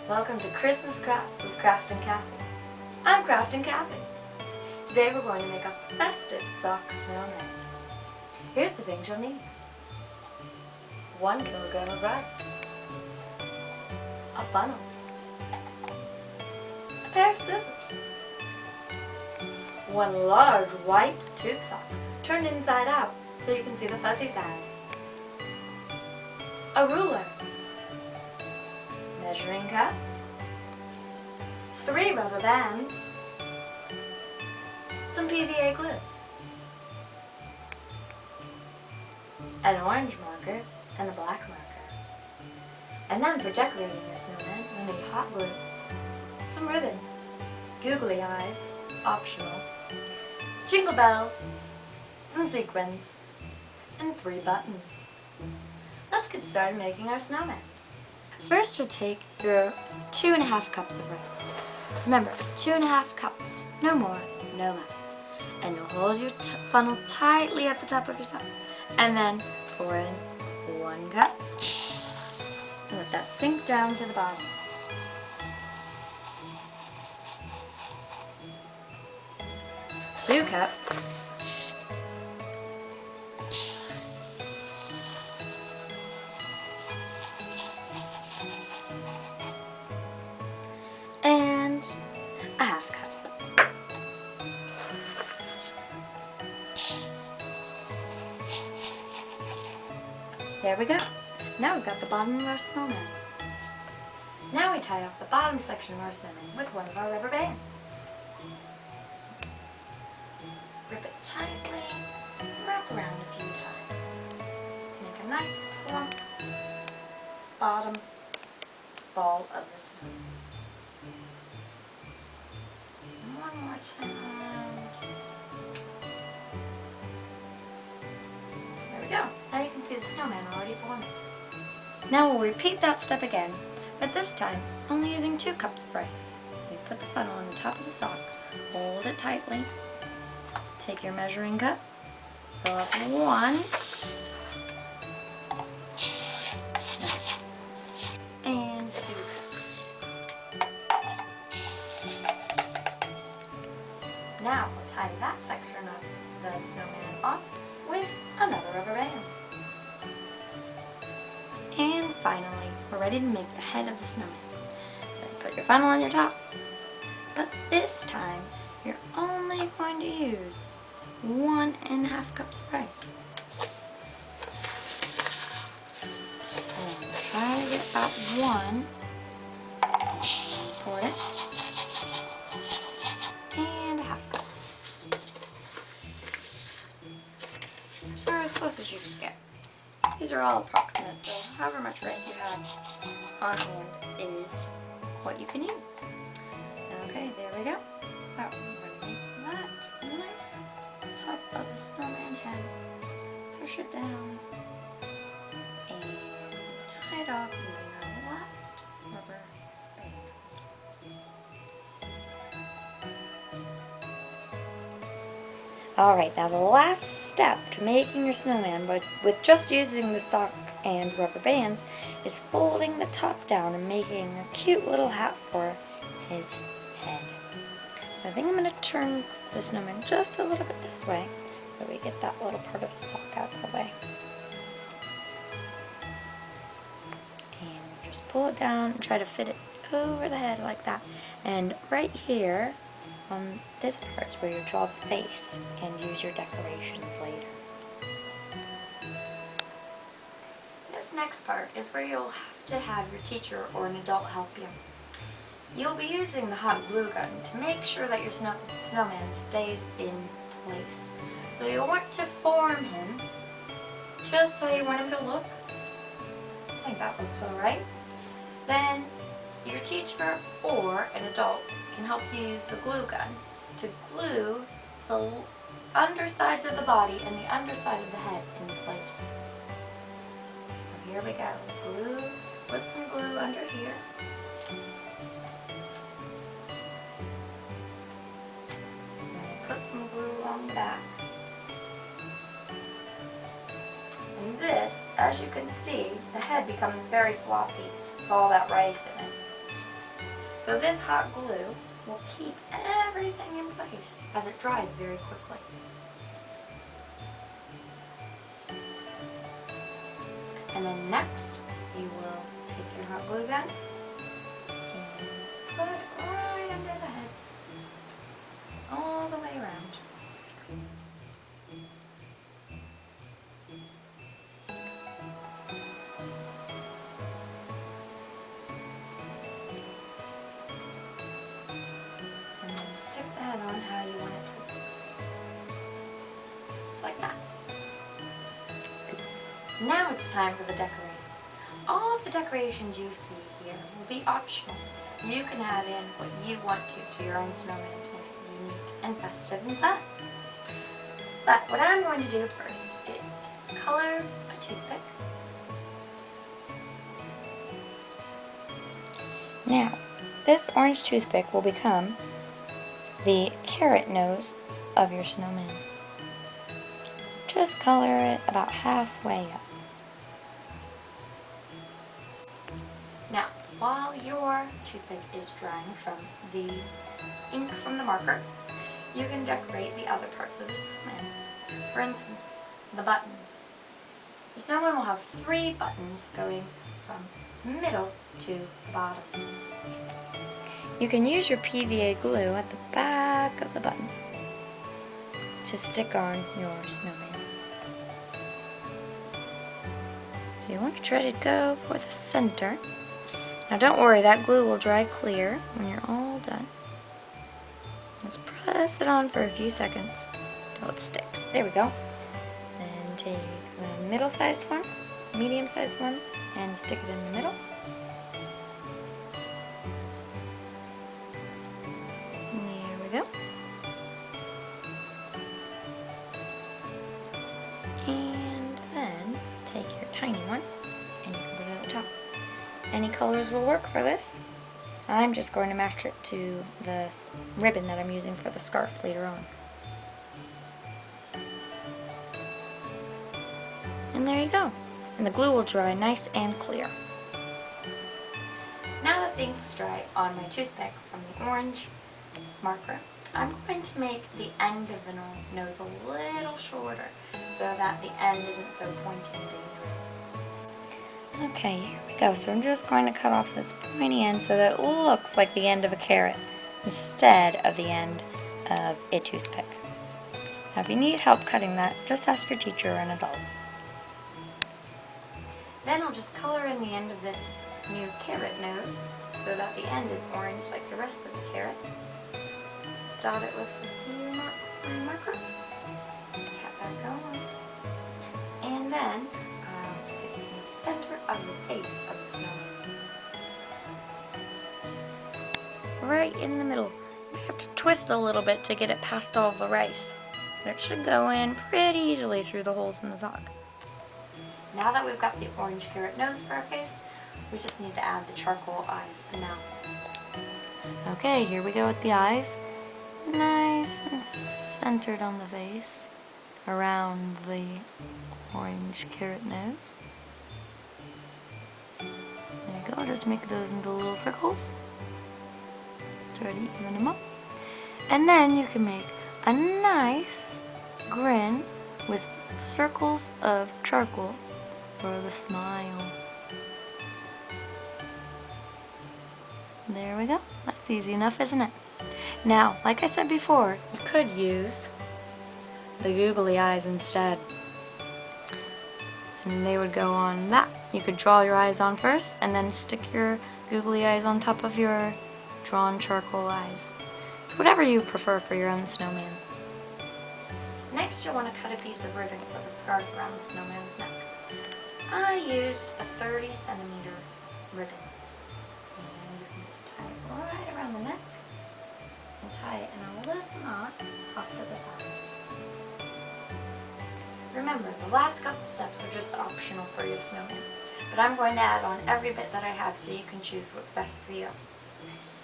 Welcome to Christmas Crafts with Craftin Cathy. I'm Craftin Cathy. Today we're going to make a festive sock snowman. Here's the things you'll need. 1 kilogram of rice, a funnel, a pair of scissors, 1 large white tube sock turned inside out so you can see the fuzzy side, a ruler, measuring cups, 3 rubber bands, some PVA glue, an orange marker and a black marker. And then for decorating your snowman, you'll need hot glue, some ribbon, googly eyes, optional, jingle bells, some sequins, and 3 buttons. Let's get started making our snowman. First you'll take your 2½ cups of rice. Remember, 2½ cups, no more, no less. And you'll hold your funnel tightly at the top of your sock. And then pour in 1 cup. And let that sink down to the bottom. Two cups. And a 1/2 cup. There we go. Now we've got the bottom of our snowman. Now we tie off the bottom section of our snowman with one of our rubber bands. Rip it tightly, wrap around a few times to make a nice plump bottom ball of the snowman. One more time. There we go. Now you can see the snowman already forming. Now we'll repeat that step again, but this time only using 2 cups of rice. You put the funnel on the top of the sock, hold it tightly, take your measuring cup, fill up 1, and 2 cups. Now we'll tie that section of the snowman off with another rubber band. And finally, we're ready to make the head of the snowman. So you put your funnel on your top, but this time you're only going to use 1½ cups of rice. So try to get about 1. Pour it. And a 1/2 cup. Or as close as you can get. These are all approximate, so however much rice you have on hand is what you can use. Okay, there we go. So I'm going to make that nice top of the snowman head. Push it down and tie it off using our last rubber band. Alright, now the last step to making your snowman with just using the sock and rubber bands is folding the top down and making a cute little hat for his head. I think I'm going to turn the snowman just a little bit this way so we get that little part of the sock out of the way. And we'll just pull it down and try to fit it over the head like that. And right here, on this part is where you draw the face and use your decorations later. This next part is where you'll have to have your teacher or an adult help you. You'll be using the hot glue gun to make sure that your snowman stays in place. So you'll want to form him just how you want him to look. I think that looks alright. Then your teacher or an adult can help you use the glue gun to glue the undersides of the body and the underside of the head in place. So here we go. Glue, put some glue under here. And put some glue along the back. And this, as you can see, the head becomes very floppy with all that rice in it. So this hot glue will keep everything in place as it dries very quickly. And then next, you will take your hot glue gun and put it right under the head, all the way around. And then stick the head on how you want it to be. Just like that. Now it's time for the decorating. All of the decorations you see here will be optional. You can add in what you want to your own snowman to make it unique and festive and fun. But what I'm going to do first is color a toothpick. Now, this orange toothpick will become the carrot nose of your snowman. Just color it about halfway up. Now, while your toothpick is drying from the ink from the marker, you can decorate the other parts of the snowman. For instance, the buttons. The snowman will have 3 buttons going from middle to the bottom. You can use your PVA glue at the back of the button to stick on your snowman. So you want to try to go for the center. Now don't worry, that glue will dry clear when you're all done. Just press it on for a few seconds until it sticks. There we go. Then take the middle-sized one, medium-sized one, and stick it in the middle. There we go. And then take your tiny one and you can put it at the top. Any colors will work for this. I'm just going to match it to the ribbon that I'm using for the scarf later on. And there you go. And the glue will dry nice and clear. Now that the ink's dry on my toothpick from the orange marker, I'm going to make the end of the nose a little shorter so that the end isn't so pointy and dangerous. Okay, here we go. So I'm just going to cut off this pointy end so that it looks like the end of a carrot instead of the end of a toothpick. Now if you need help cutting that, just ask your teacher or an adult. Then I'll just color in the end of this new carrot nose so that the end is orange like the rest of the carrot. Just dot it with a few marks on marker. Cat that going. And then I'll stick it in the center of the face of the snowman. Right in the middle. You have to twist a little bit to get it past all the rice. But it should go in pretty easily through the holes in the sock. Now that we've got the orange carrot nose for our face, we just need to add the charcoal eyes, the mouth. Okay, here we go with the eyes. Nice and centered on the face, around the orange carrot nose. There you go, just make those into little circles. Try to even them up. And then you can make a nice grin with circles of charcoal for the smile. There we go. That's easy enough, isn't it? Now, like I said before, you could use the googly eyes instead. And they would go on that. You could draw your eyes on first and then stick your googly eyes on top of your drawn charcoal eyes. It's whatever you prefer for your own snowman. Next, you'll want to cut a piece of ribbon for the scarf around the snowman's neck. I used a 30cm ribbon. And you can just tie it right around the neck and tie it in a little knot off to the side. Remember, the last couple steps are just optional for your snowman, but I'm going to add on every bit that I have so you can choose what's best for you.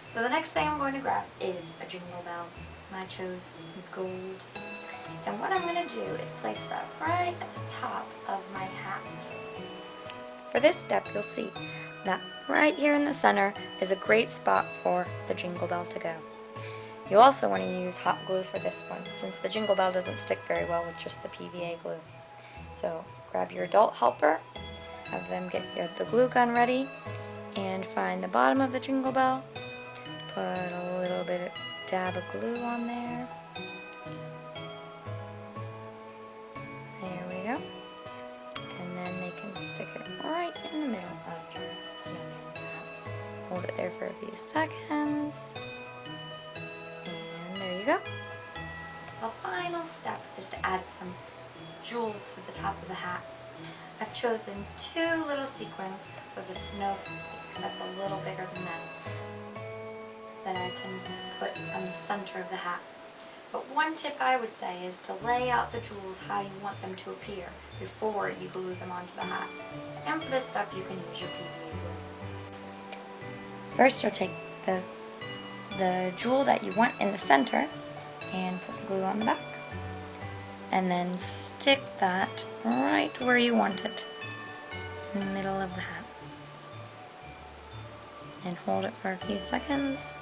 So the next thing I'm going to grab is a jingle bell, and I chose gold. And what I'm going to do is place that right at the top of my hat. For this step, you'll see that right here in the center is a great spot for the jingle bell to go. You also want to use hot glue for this one, since the jingle bell doesn't stick very well with just the PVA glue. So grab your adult helper, have them get the glue gun ready, and find the bottom of the jingle bell. Put a little bit of dab of glue on there. There we go. And then they can stick it right in the middle of your snowman's hat. Hold it there for a few seconds. And there you go. The final step is to add some jewels at the top of the hat. I've chosen 2 little sequins for the snow that's a little bigger than that I can put on the center of the hat. But one tip I would say is to lay out the jewels how you want them to appear before you glue them onto the hat. And for this stuff you can use your PVA glue. First you'll take the jewel that you want in the center and put the glue on the back. And then stick that right where you want it, in the middle of the hat. And hold it for a few seconds.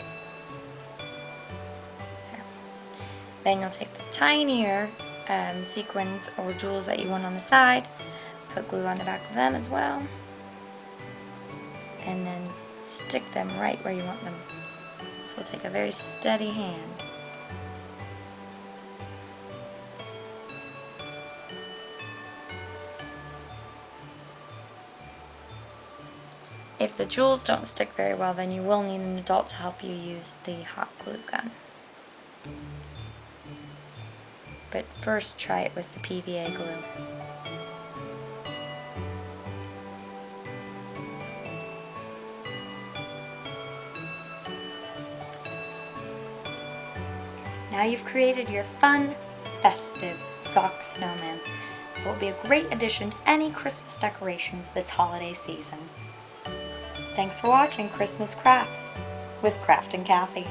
There. Then you'll take the tinier sequins or jewels that you want on the side, put glue on the back of them as well, and then stick them right where you want them. So take a very steady hand. If the jewels don't stick very well, then you will need an adult to help you use the hot glue gun. But first try it with the PVA glue. Now you've created your fun, festive sock snowman. It will be a great addition to any Christmas decorations this holiday season. Thanks for watching Christmas Crafts with Craftin Cathy.